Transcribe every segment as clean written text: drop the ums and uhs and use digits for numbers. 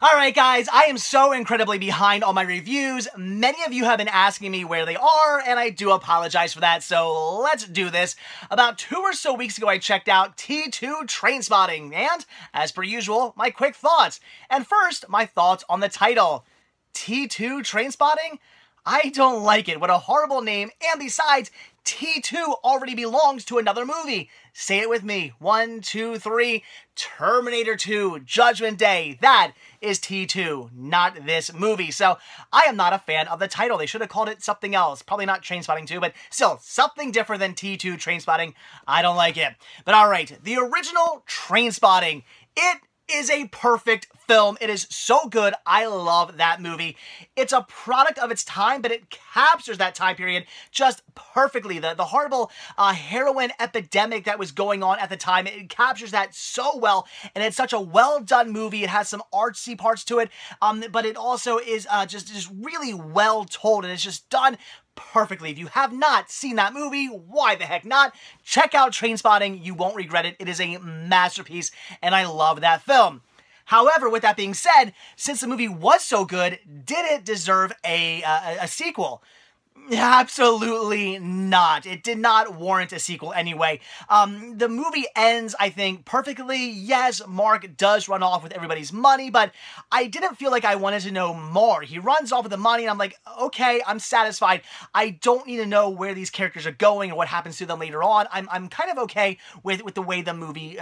Alright guys, I am so incredibly behind on my reviews. Many of you have been asking me where they are, and I do apologize for that, so let's do this. About 2 or so weeks ago I checked out T2 Trainspotting, and, as per usual, my quick thoughts. And first, my thoughts on the title. T2 Trainspotting? I don't like it. What a horrible name, and besides, T2 already belongs to another movie. Say it with me. 1, 2, 3. Terminator 2, Judgment Day. That is T2, not this movie. So, I am not a fan of the title. They should have called it something else. Probably not Trainspotting 2, but still, something different than T2 Trainspotting. I don't like it. But alright, the original Trainspotting. It is a perfect film. It is so good. I love that movie. It's a product of its time, but it captures that time period just perfectly. The horrible heroin epidemic that was going on at the time, it captures that so well, and it's such a well-done movie. It has some artsy parts to it, but it also is just really well told, and it's just done perfectly. If you have not seen that movie, why the heck not? Check out Trainspotting. You won't regret it. It is a masterpiece, and I love that film. However, with that being said, since the movie was so good, did it deserve a sequel? Absolutely not. It did not warrant a sequel anyway. The movie ends, I think, perfectly. Yes, Mark does run off with everybody's money, but I didn't feel like I wanted to know more. He runs off with the money, and I'm like, okay, I'm satisfied. I don't need to know where these characters are going or what happens to them later on. I'm kind of okay with the way the movie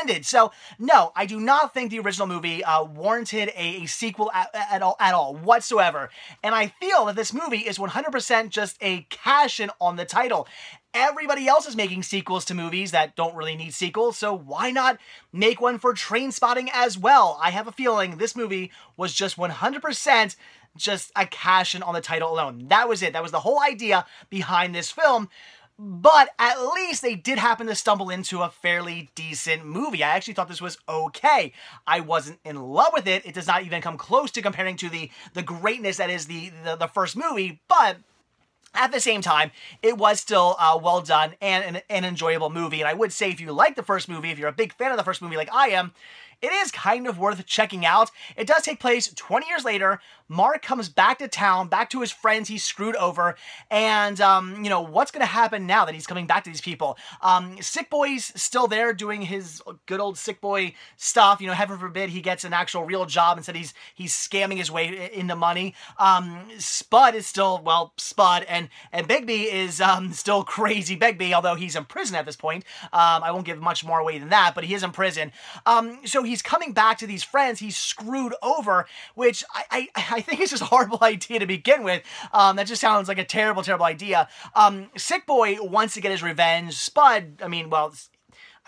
ended. So, no, I do not think the original movie warranted a sequel at all whatsoever. And I feel that this movie is 100% just a cash-in on the title. Everybody else is making sequels to movies that don't really need sequels, so why not make one for Trainspotting as well? I have a feeling this movie was just 100% just a cash-in on the title alone. That was it. That was the whole idea behind this film. But at least they did happen to stumble into a fairly decent movie. I actually thought this was okay. I wasn't in love with it. It does not even come close to comparing to the greatness that is the first movie, but at the same time, it was still well done and an enjoyable movie. And I would say if you like the first movie, if you're a big fan of the first movie like I am, it is kind of worth checking out. It does take place 20 years later. Mark comes back to town, back to his friends he's screwed over, and, you know, what's going to happen now that he's coming back to these people? Sick Boy's still there doing his good old Sick Boy stuff. You know, heaven forbid he gets an actual real job instead he's scamming his way into money. Spud is still, well, Spud, and Bigby is still crazy Bigby, although he's in prison at this point. I won't give much more away than that, but he is in prison. So he's coming back to these friends he's screwed over, which I think is just a horrible idea to begin with. That just sounds like a terrible, terrible idea. Sick Boy wants to get his revenge. Spud, I mean, well,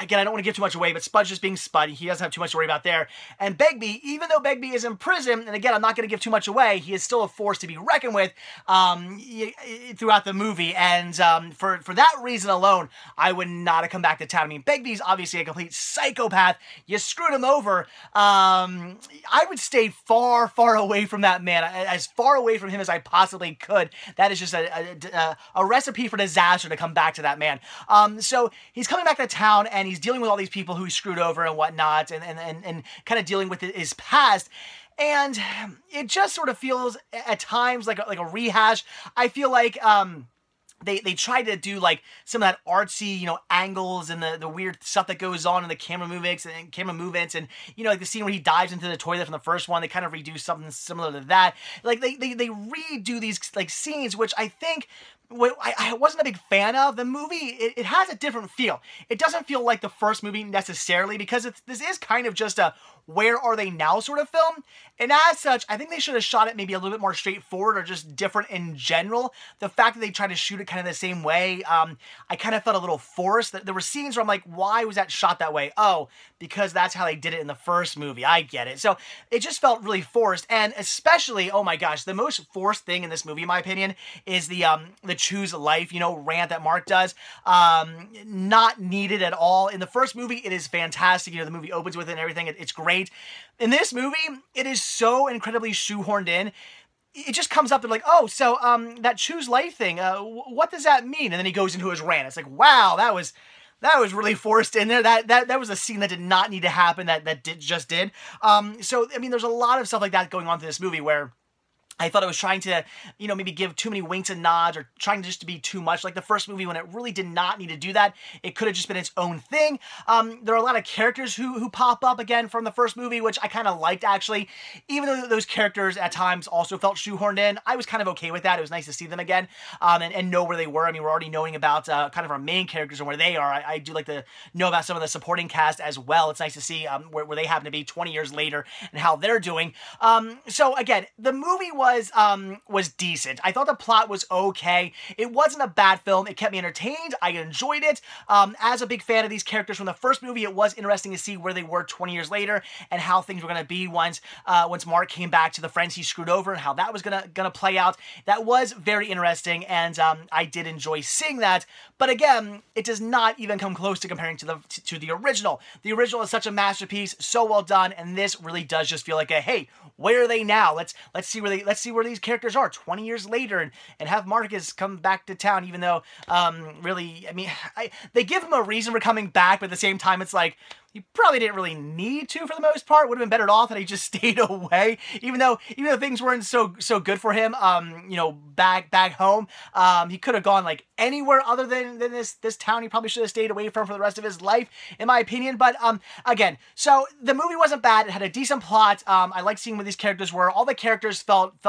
again, I don't want to give too much away, but Spud's just being Spud. He doesn't have too much to worry about there. And Begbie, even though Begbie is in prison, and again, I'm not going to give too much away, he is still a force to be reckoned with throughout the movie. And for that reason alone, I would not have come back to town. I mean, Begbie's obviously a complete psychopath. You screwed him over. I would stay far, far away from that man, as far away from him as I possibly could. That is just a recipe for disaster to come back to that man. So he's coming back to town, and he's dealing with all these people who he screwed over and whatnot, and kind of dealing with his past. And it just sort of feels at times like a rehash. I feel like they tried to do like some of that artsy, you know, angles and the weird stuff that goes on in the camera movements, and you know, like the scene where he dives into the toilet from the first one. They kind of redo something similar to that. Like they redo these like scenes, which I think I wasn't a big fan of. The movie, it has a different feel. It doesn't feel like the first movie necessarily, because this is kind of just a where are they now sort of film. And as such, I think they should have shot it maybe a little bit more straightforward or just different in general. The fact that they tried to shoot it kind of the same way, I kind of felt a little forced. There were scenes where I'm like, why was that shot that way? Oh, because that's how they did it in the first movie. I get it. So it just felt really forced. And especially, oh my gosh, the most forced thing in this movie, in my opinion, is the choose life, you know, rant that Mark does. Not needed at all. In the first movie, it is fantastic. You know, the movie opens with it and everything. It's great. In this movie, it is so incredibly shoehorned in. It just comes up and like, oh, so that choose life thing, what does that mean? And then he goes into his rant. It's like, wow, that was That was really forced in there. That was a scene that did not need to happen. That just did. So I mean, there's a lot of stuff like that going on through this movie where I thought it was trying to, you know, maybe give too many winks and nods or trying to just to be too much like the first movie when it really did not need to do that. It could have just been its own thing. There are a lot of characters who pop up again from the first movie, which I kind of liked actually. Even though those characters at times also felt shoehorned in, I was kind of okay with that. It was nice to see them again and know where they were. I mean, we're already knowing about kind of our main characters and where they are. I do like to know about some of the supporting cast as well. It's nice to see where they happen to be 20 years later and how they're doing. So again, the movie was decent. I thought the plot was okay. It wasn't a bad film. It kept me entertained. I enjoyed it. As a big fan of these characters from the first movie, it was interesting to see where they were 20 years later and how things were going to be once Mark came back to the friends he screwed over and how that was gonna play out. That was very interesting, and I did enjoy seeing that. But again, it does not even come close to comparing to the original. The original is such a masterpiece, so well done, and this really does just feel like a, hey, where are they now? Let's see where these characters are 20 years later, and have Marcus come back to town, even though really, I mean, they give him a reason for coming back, but at the same time, it's like, you probably didn't really need to for the most part. Would have been better off had he just stayed away. Even though things weren't so good for him, you know, back home. He could have gone like anywhere other than this town. He probably should have stayed away from for the rest of his life, in my opinion. But again, so the movie wasn't bad. It had a decent plot. I liked seeing where these characters were. All the characters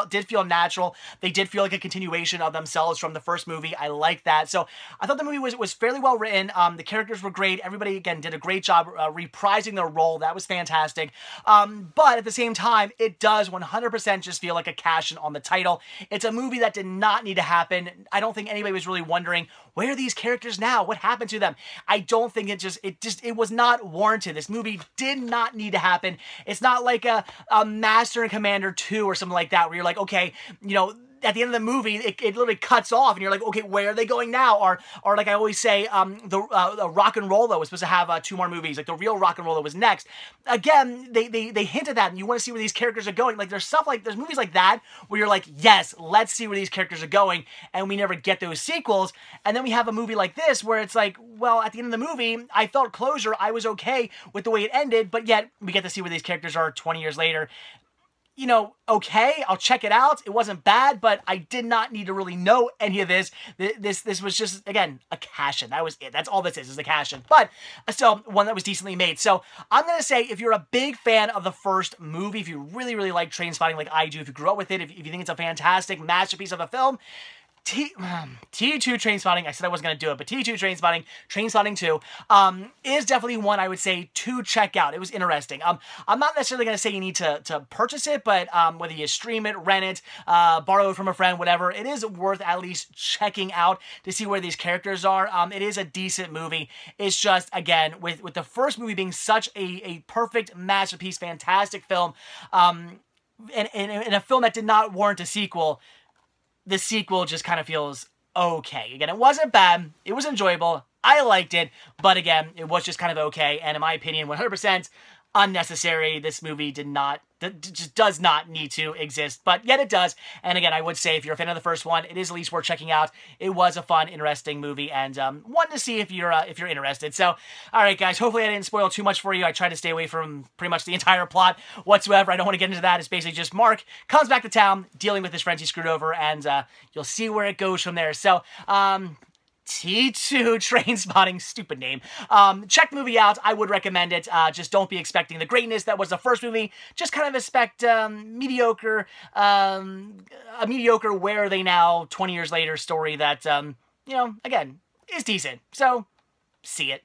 did feel natural. They did feel like a continuation of themselves from the first movie. I liked that. So I thought the movie was fairly well written. The characters were great. Everybody again did a great job reprising their role. That was fantastic. But at the same time, it does 100% just feel like a cash-in on the title. It's a movie that did not need to happen. I don't think anybody was really wondering, where are these characters now? What happened to them? I don't think it was not warranted. This movie did not need to happen. It's not like a Master and Commander 2 or something like that, where you're like, okay, you know, at the end of the movie, it literally cuts off, and you're like, okay, where are they going now? Or like I always say, the Rock and Roll, though, was supposed to have 2 more movies. Like, the real Rock and Roll was next. Again, they hint at that, and you want to see where these characters are going. Like, there's movies like that, where you're like, yes, let's see where these characters are going, and we never get those sequels. And then we have a movie like this, where it's like, well, at the end of the movie, I felt closure. I was okay with the way it ended, but yet we get to see where these characters are 20 years later. You know, okay, I'll check it out. It wasn't bad, but I did not need to really know any of this. This was just, again, a cash-in. That was it. That's all this is a cash-in. But still, one that was decently made. So I'm going to say, if you're a big fan of the first movie, if you really, really like Trainspotting like I do, if you grew up with it, if you think it's a fantastic masterpiece of a film, T2 Trainspotting, I said I wasn't going to do it, but T2 Trainspotting, Trainspotting 2, is definitely one I would say to check out. It was interesting. I'm not necessarily going to say you need to purchase it, but whether you stream it, rent it, borrow it from a friend, whatever, it is worth at least checking out to see where these characters are. It is a decent movie. It's just, again, with the first movie being such a perfect masterpiece, fantastic film, and a film that did not warrant a sequel, the sequel just kind of feels okay. Again, it wasn't bad. It was enjoyable. I liked it. But again, it was just kind of okay. And in my opinion, 100% unnecessary. This movie just does not need to exist, but yet it does. And again, I would say if you're a fan of the first one, it is at least worth checking out. It was a fun, interesting movie, and one to see if you're interested. So, all right, guys. Hopefully, I didn't spoil too much for you. I tried to stay away from pretty much the entire plot whatsoever. I don't want to get into that. It's basically just Mark comes back to town, dealing with his friends he screwed over, and you'll see where it goes from there. So, T2 Trainspotting, stupid name. Check the movie out. I would recommend it. Just don't be expecting the greatness that was the first movie. Just kind of expect mediocre, a mediocre where are they now 20 years later story that, you know, again, is decent. So, see it.